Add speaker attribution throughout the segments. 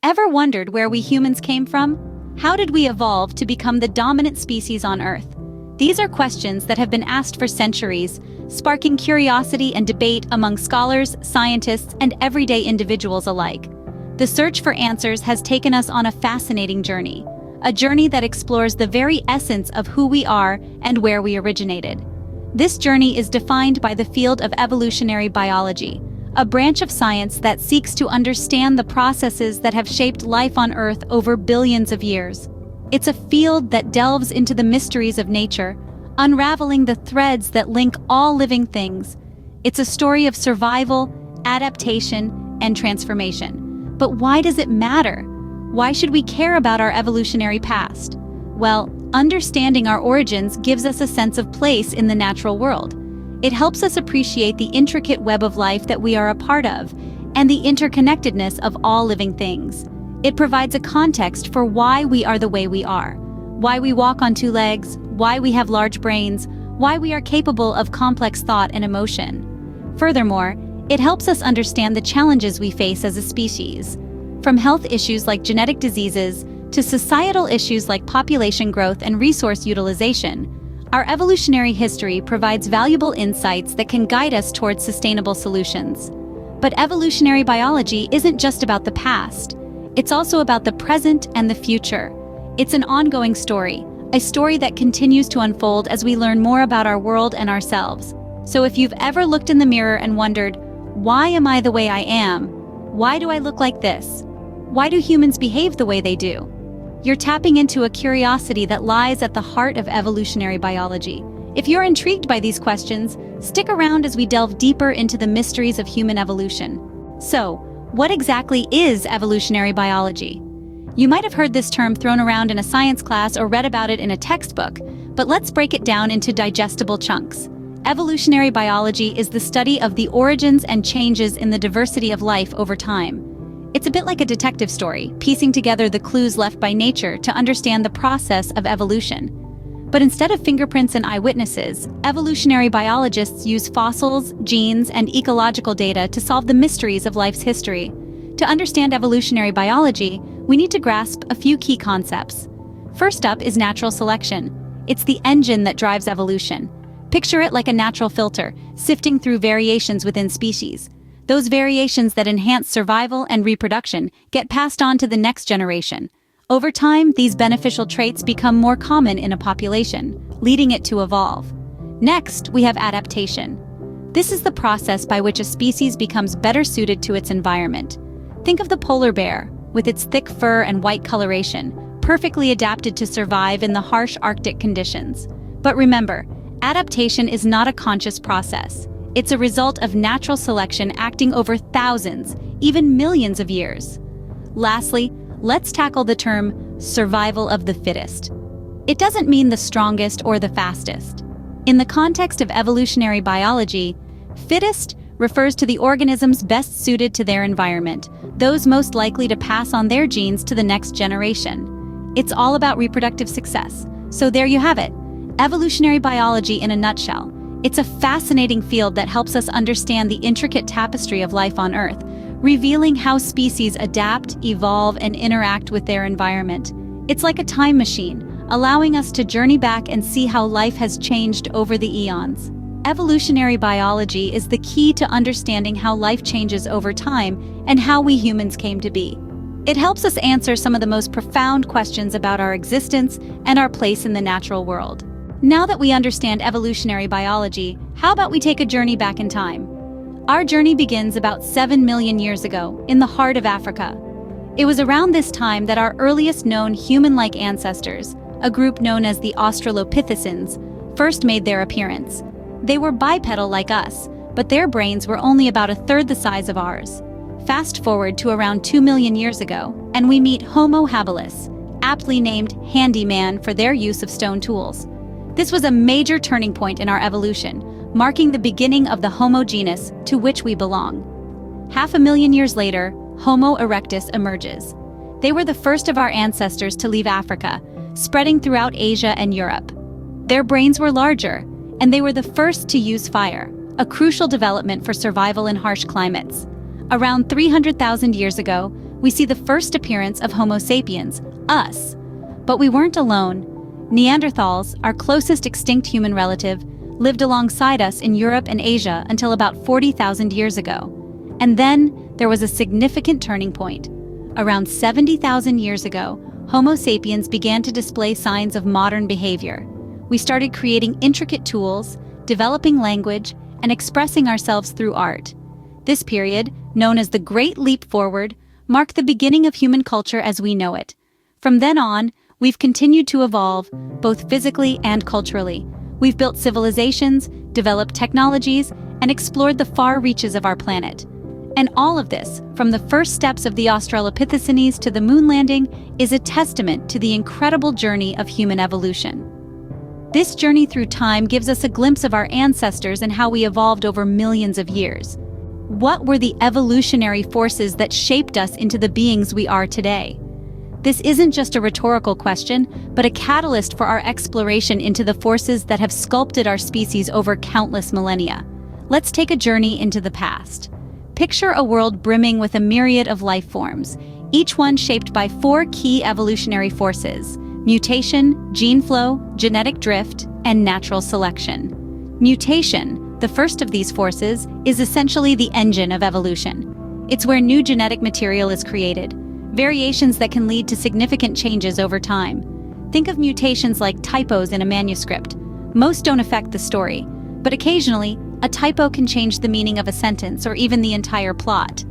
Speaker 1: Ever wondered where we humans came from? How did we evolve to become the dominant species on Earth? These are questions that have been asked for centuries, sparking curiosity and debate among scholars, scientists, and everyday individuals alike. The search for answers has taken us on a fascinating journey, a journey that explores the very essence of who we are and where we originated. This journey is defined by the field of evolutionary biology, a branch of science that seeks to understand the processes that have shaped life on Earth over billions of years. It's a field that delves into the mysteries of nature, unraveling the threads that link all living things. It's a story of survival, adaptation, and transformation. But why does it matter? Why should we care about our evolutionary past? Well, understanding our origins gives us a sense of place in the natural world. It helps us appreciate the intricate web of life that we are a part of, and the interconnectedness of all living things. It provides a context for why we are the way we are, why we walk on two legs, why we have large brains, why we are capable of complex thought and emotion. Furthermore, it helps us understand the challenges we face as a species. From health issues like genetic diseases to societal issues like population growth and resource utilization, our evolutionary history provides valuable insights that can guide us towards sustainable solutions. But evolutionary biology isn't just about the past. It's also about the present and the future. It's an ongoing story, a story that continues to unfold as we learn more about our world and ourselves. So if you've ever looked in the mirror and wondered, why am I the way I am? Why do I look like this? Why do humans behave the way they do? You're tapping into a curiosity that lies at the heart of evolutionary biology. If you're intrigued by these questions, stick around as we delve deeper into the mysteries of human evolution. So, what exactly is evolutionary biology? You might have heard this term thrown around in a science class or read about it in a textbook, but let's break it down into digestible chunks. Evolutionary biology is the study of the origins and changes in the diversity of life over time. It's a bit like a detective story, piecing together the clues left by nature to understand the process of evolution. But instead of fingerprints and eyewitnesses, evolutionary biologists use fossils, genes, and ecological data to solve the mysteries of life's history. To understand evolutionary biology, we need to grasp a few key concepts. First up is natural selection. It's the engine that drives evolution. Picture it like a natural filter, sifting through variations within species. Those variations that enhance survival and reproduction get passed on to the next generation. Over time, these beneficial traits become more common in a population, leading it to evolve. Next, we have adaptation. This is the process by which a species becomes better suited to its environment. Think of the polar bear, with its thick fur and white coloration, perfectly adapted to survive in the harsh Arctic conditions. But remember, adaptation is not a conscious process. It's a result of natural selection acting over thousands, even millions of years. Lastly, let's tackle the term survival of the fittest. It doesn't mean the strongest or the fastest. In the context of evolutionary biology, fittest refers to the organisms best suited to their environment, those most likely to pass on their genes to the next generation. It's all about reproductive success. So there you have it, evolutionary biology in a nutshell. It's a fascinating field that helps us understand the intricate tapestry of life on Earth, revealing how species adapt, evolve, and interact with their environment. It's like a time machine, allowing us to journey back and see how life has changed over the eons. Evolutionary biology is the key to understanding how life changes over time and how we humans came to be. It helps us answer some of the most profound questions about our existence and our place in the natural world. Now that we understand evolutionary biology, how about we take a journey back in time? Our journey begins about 7 million years ago, in the heart of Africa. It was around this time that our earliest known human-like ancestors, a group known as the Australopithecines, first made their appearance. They were bipedal like us, but their brains were only about a third the size of ours. Fast forward to around 2 million years ago, and we meet Homo habilis, aptly named handyman for their use of stone tools. This was a major turning point in our evolution, marking the beginning of the Homo genus to which we belong. 500,000 years later, Homo erectus emerges. They were the first of our ancestors to leave Africa, spreading throughout Asia and Europe. Their brains were larger, and they were the first to use fire, a crucial development for survival in harsh climates. Around 300,000 years ago, we see the first appearance of Homo sapiens, us. But we weren't alone. Neanderthals, our closest extinct human relative, lived alongside us in Europe and Asia until about 40,000 years ago. And then there was a significant turning point. Around 70,000 years ago, Homo sapiens began to display signs of modern behavior. We started creating intricate tools, developing language, and expressing ourselves through art. This period, known as the Great Leap Forward, marked the beginning of human culture as we know it. From then on, we've continued to evolve, both physically and culturally. We've built civilizations, developed technologies, and explored the far reaches of our planet. And all of this, from the first steps of the Australopithecines to the moon landing, is a testament to the incredible journey of human evolution. This journey through time gives us a glimpse of our ancestors and how we evolved over millions of years. What were the evolutionary forces that shaped us into the beings we are today? This isn't just a rhetorical question, but a catalyst for our exploration into the forces that have sculpted our species over countless millennia. Let's take a journey into the past. Picture a world brimming with a myriad of life forms, each one shaped by four key evolutionary forces: mutation, gene flow, genetic drift, and natural selection. Mutation, the first of these forces, is essentially the engine of evolution. It's where new genetic material is created, variations that can lead to significant changes over time. Think of mutations like typos in a manuscript. Most don't affect the story, but occasionally, a typo can change the meaning of a sentence or even the entire plot.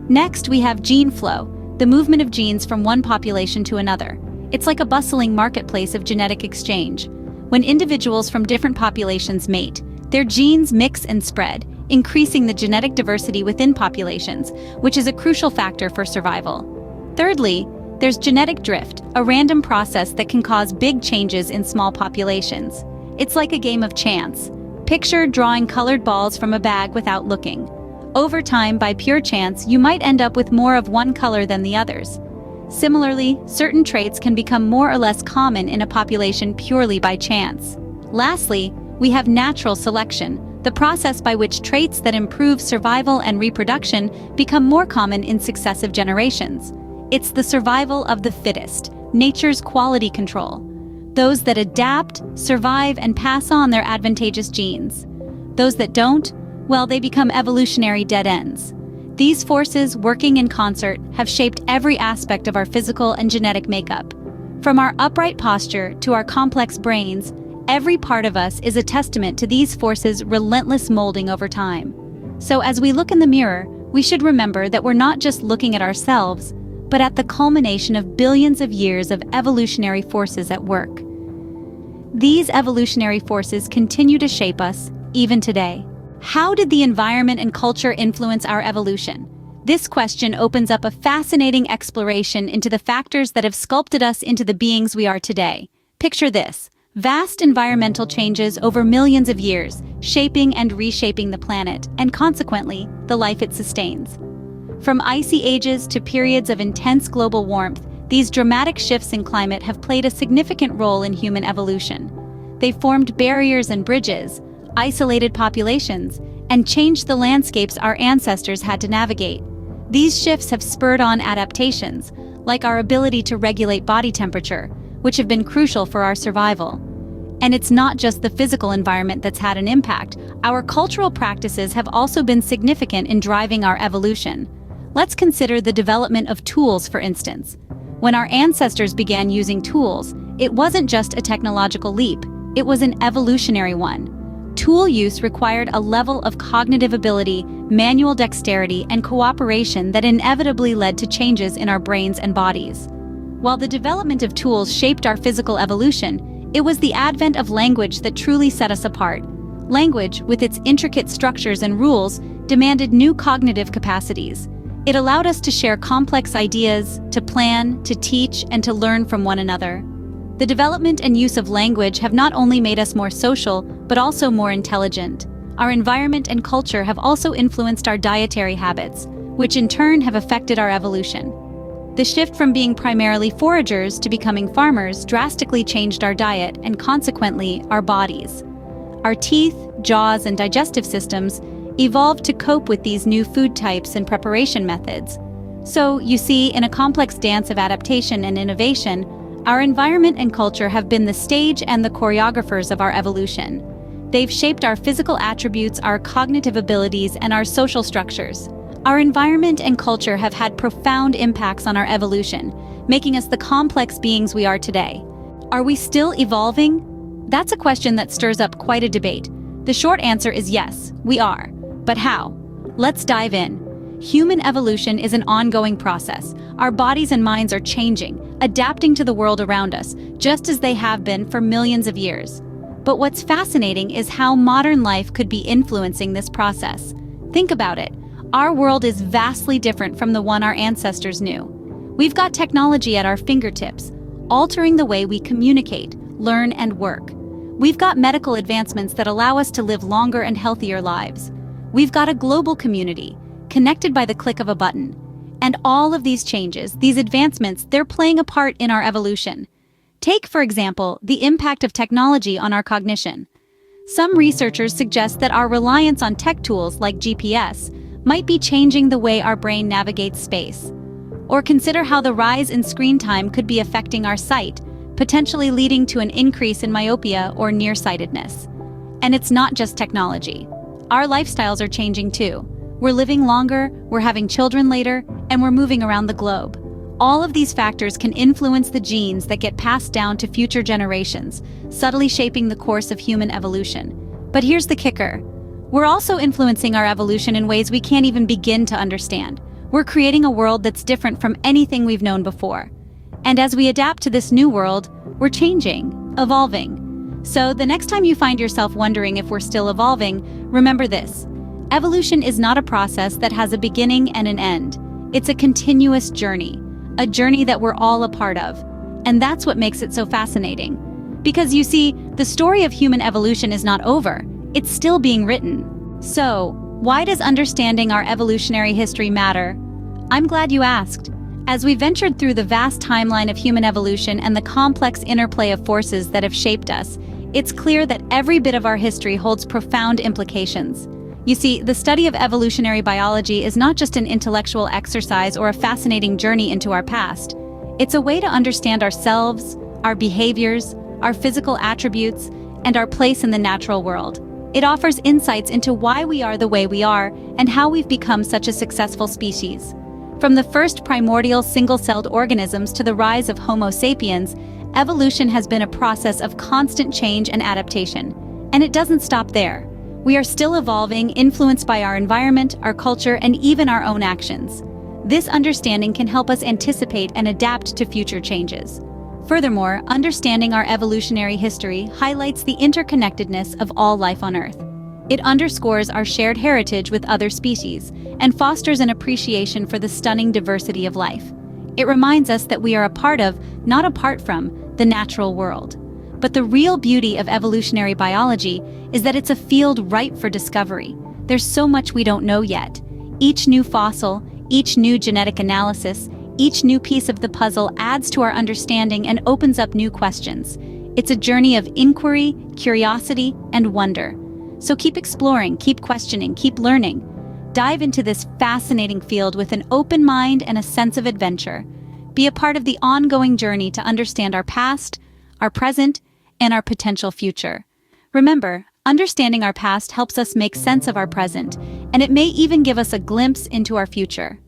Speaker 1: Next, we have gene flow, the movement of genes from one population to another. It's like a bustling marketplace of genetic exchange. When individuals from different populations mate, their genes mix and spread, increasing the genetic diversity within populations, which is a crucial factor for survival. Thirdly, there's genetic drift, a random process that can cause big changes in small populations. It's like a game of chance. Picture drawing colored balls from a bag without looking. Over time, by pure chance, you might end up with more of one color than the others. Similarly, certain traits can become more or less common in a population purely by chance. Lastly, we have natural selection, the process by which traits that improve survival and reproduction become more common in successive generations. It's the survival of the fittest, nature's quality control. Those that adapt, survive, and pass on their advantageous genes. Those that don't, well, they become evolutionary dead ends. These forces, working in concert, have shaped every aspect of our physical and genetic makeup. From our upright posture to our complex brains, every part of us is a testament to these forces' relentless molding over time. So as we look in the mirror, we should remember that we're not just looking at ourselves, but at the culmination of billions of years of evolutionary forces at work. These evolutionary forces continue to shape us, even today. How did the environment and culture influence our evolution? This question opens up a fascinating exploration into the factors that have sculpted us into the beings we are today. Picture this: vast environmental changes over millions of years, shaping and reshaping the planet, and consequently, the life it sustains. From icy ages to periods of intense global warmth, these dramatic shifts in climate have played a significant role in human evolution. They formed barriers and bridges, isolated populations, and changed the landscapes our ancestors had to navigate. These shifts have spurred on adaptations, like our ability to regulate body temperature, which have been crucial for our survival. And it's not just the physical environment that's had an impact. Our cultural practices have also been significant in driving our evolution. Let's consider the development of tools, for instance. When our ancestors began using tools, it wasn't just a technological leap, it was an evolutionary one. Tool use required a level of cognitive ability, manual dexterity, and cooperation that inevitably led to changes in our brains and bodies. While the development of tools shaped our physical evolution, it was the advent of language that truly set us apart. Language, with its intricate structures and rules, demanded new cognitive capacities. It allowed us to share complex ideas, to plan, to teach, and to learn from one another. The development and use of language have not only made us more social, but also more intelligent. Our environment and culture have also influenced our dietary habits, which in turn have affected our evolution. The shift from being primarily foragers to becoming farmers drastically changed our diet and consequently our bodies. Our teeth, jaws, and digestive systems evolved to cope with these new food types and preparation methods. So, you see, in a complex dance of adaptation and innovation, our environment and culture have been the stage and the choreographers of our evolution. They've shaped our physical attributes, our cognitive abilities, and our social structures. Our environment and culture have had profound impacts on our evolution, making us the complex beings we are today. Are we still evolving? That's a question that stirs up quite a debate. The short answer is yes, we are. But how? Let's dive in. Human evolution is an ongoing process. Our bodies and minds are changing, adapting to the world around us, just as they have been for millions of years. But what's fascinating is how modern life could be influencing this process. Think about it. Our world is vastly different from the one our ancestors knew. We've got technology at our fingertips, altering the way we communicate, learn, and work. We've got medical advancements that allow us to live longer and healthier lives. We've got a global community, connected by the click of a button. And all of these changes, these advancements, they're playing a part in our evolution. Take, for example, the impact of technology on our cognition. Some researchers suggest that our reliance on tech tools like GPS might be changing the way our brain navigates space. Or consider how the rise in screen time could be affecting our sight, potentially leading to an increase in myopia or nearsightedness. And it's not just technology. Our lifestyles are changing too. We're living longer, we're having children later, and we're moving around the globe. All of these factors can influence the genes that get passed down to future generations, subtly shaping the course of human evolution. But here's the kicker. We're also influencing our evolution in ways we can't even begin to understand. We're creating a world that's different from anything we've known before. And as we adapt to this new world, we're changing, evolving. So the next time you find yourself wondering if we're still evolving, remember this. Evolution is not a process that has a beginning and an end. It's a continuous journey, a journey that we're all a part of. And that's what makes it so fascinating. Because you see, the story of human evolution is not over. It's still being written. So, why does understanding our evolutionary history matter? I'm glad you asked. As we ventured through the vast timeline of human evolution and the complex interplay of forces that have shaped us, it's clear that every bit of our history holds profound implications. You see, the study of evolutionary biology is not just an intellectual exercise or a fascinating journey into our past. It's a way to understand ourselves, our behaviors, our physical attributes, and our place in the natural world. It offers insights into why we are the way we are and how we've become such a successful species. From the first primordial single-celled organisms to the rise of Homo sapiens, evolution has been a process of constant change and adaptation. And it doesn't stop there. We are still evolving, influenced by our environment, our culture, and even our own actions. This understanding can help us anticipate and adapt to future changes. Furthermore, understanding our evolutionary history highlights the interconnectedness of all life on Earth. It underscores our shared heritage with other species and fosters an appreciation for the stunning diversity of life. It reminds us that we are a part of, not apart from, the natural world. But the real beauty of evolutionary biology is that it's a field ripe for discovery. There's so much we don't know yet. Each new fossil, each new genetic analysis, each new piece of the puzzle adds to our understanding and opens up new questions. It's a journey of inquiry, curiosity, and wonder. So keep exploring, keep questioning, keep learning. Dive into this fascinating field with an open mind and a sense of adventure. Be a part of the ongoing journey to understand our past, our present, and our potential future. Remember, understanding our past helps us make sense of our present, and it may even give us a glimpse into our future.